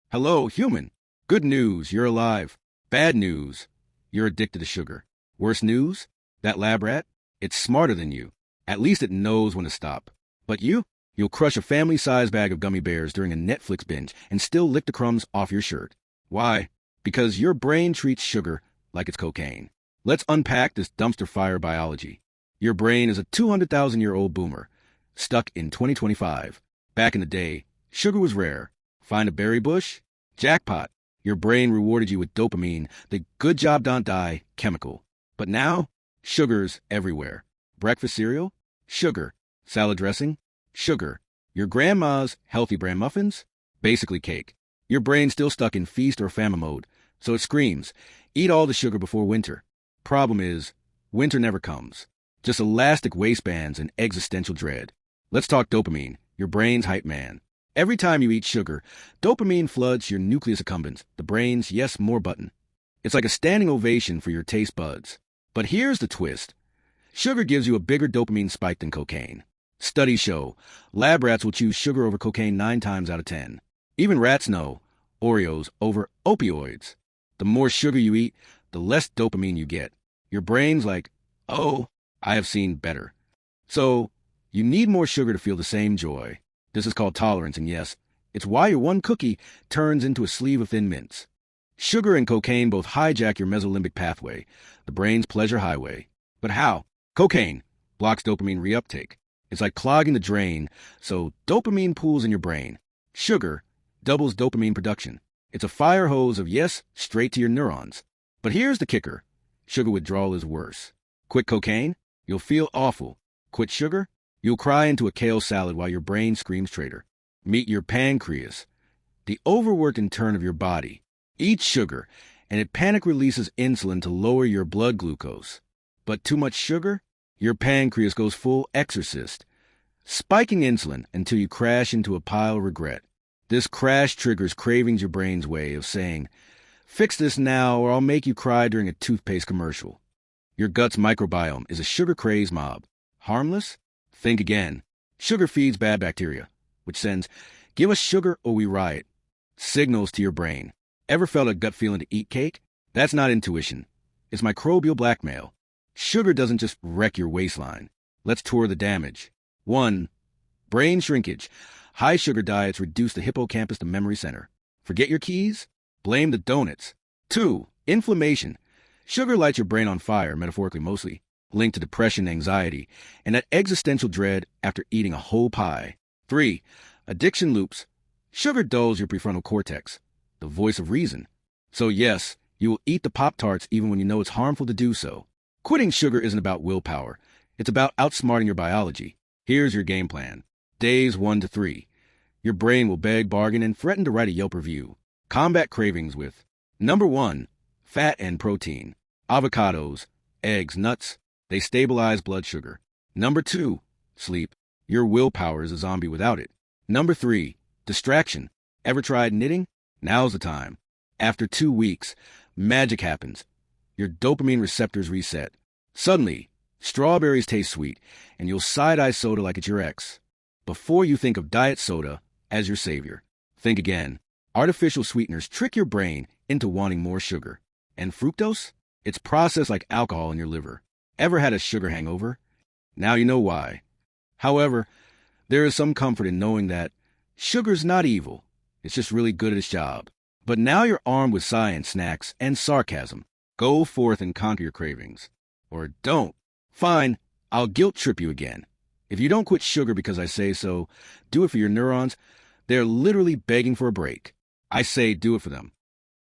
Hello, human. Good news, you're alive. Bad news, you're addicted to sugar. Worse news, that lab rat, it's smarter than you. At least it knows when to stop. But you'll crush a family-sized bag of gummy bears during a Netflix binge and still lick the crumbs off your shirt. Why? Because your brain treats sugar like it's cocaine. Let's unpack this dumpster fire biology. Your brain is a 200,000-year-old boomer, stuck in 2025. Back in the day, sugar was rare. Find a berry bush? Jackpot. Your brain rewarded you with dopamine, the good job don't die chemical. But now, sugar's everywhere. Breakfast cereal? Sugar. Salad dressing? Sugar. Your grandma's healthy bran muffins? Basically cake. Your brain's still stuck in feast or famine mode, so it screams, eat all the sugar before winter. Problem is, winter never comes. Just elastic waistbands and existential dread. Let's talk dopamine, your brain's hype man. Every time you eat sugar, dopamine floods your nucleus accumbens, the brain's yes more button. It's like a standing ovation for your taste buds. But here's the twist. Sugar gives you a bigger dopamine spike than cocaine. Studies show lab rats will choose sugar over cocaine 9 times out of 10. Even rats know Oreos over opioids. The more sugar you eat, the less dopamine you get. Your brain's like, oh, I have seen better. So, you need more sugar to feel the same joy. This is called tolerance, and yes, it's why your one cookie turns into a sleeve of Thin Mints. Sugar and cocaine both hijack your mesolimbic pathway, the brain's pleasure highway. But how? Cocaine blocks dopamine reuptake. It's like clogging the drain, so dopamine pools in your brain. Sugar doubles dopamine production. It's a fire hose of yes, straight to your neurons. But here's the kicker. Sugar withdrawal is worse. Quit cocaine? You'll feel awful. Quit sugar? You'll cry into a kale salad while your brain screams traitor. Meet your pancreas, the overworked intern of your body. Eat sugar, and it panic releases insulin to lower your blood glucose. But too much sugar? Your pancreas goes full exorcist, spiking insulin until you crash into a pile of regret. This crash triggers cravings, your brain's way of saying, fix this now or I'll make you cry during a toothpaste commercial. Your gut's microbiome is a sugar-crazed mob. Harmless? Think again. Sugar feeds bad bacteria, which sends, give us sugar or we riot. Signals to your brain. Ever felt a gut feeling to eat cake? That's not intuition. It's microbial blackmail. Sugar doesn't just wreck your waistline. Let's tour the damage. 1. Brain shrinkage. High sugar diets reduce the hippocampus to memory center. Forget your keys? Blame the donuts. 2. Inflammation. Sugar lights your brain on fire, metaphorically mostly, linked to depression, anxiety, and that existential dread after eating a whole pie. 3. Addiction loops. Sugar dulls your prefrontal cortex, the voice of reason. So yes, you will eat the Pop-Tarts even when you know it's harmful to do so. Quitting sugar isn't about willpower. It's about outsmarting your biology. Here's your game plan. Days 1 to 3. Your brain will beg, bargain, and threaten to write a Yelp review. Combat cravings with number 1, fat and protein. Avocados, eggs, nuts. They stabilize blood sugar. Number 2, sleep. Your willpower is a zombie without it. Number 3, distraction. Ever tried knitting? Now's the time. After 2 weeks, magic happens. Your dopamine receptors reset. Suddenly, strawberries taste sweet, and you'll side-eye soda like it's your ex. Before you think of diet soda as your savior, think again. Artificial sweeteners trick your brain into wanting more sugar. And fructose? It's processed like alcohol in your liver. Ever had a sugar hangover? Now you know why. However, there is some comfort in knowing that sugar's not evil. It's just really good at its job. But now you're armed with science, snacks, and sarcasm. Go forth and conquer your cravings. Or don't. Fine, I'll guilt trip you again. If you don't quit sugar because I say so, do it for your neurons. They're literally begging for a break. I say do it for them.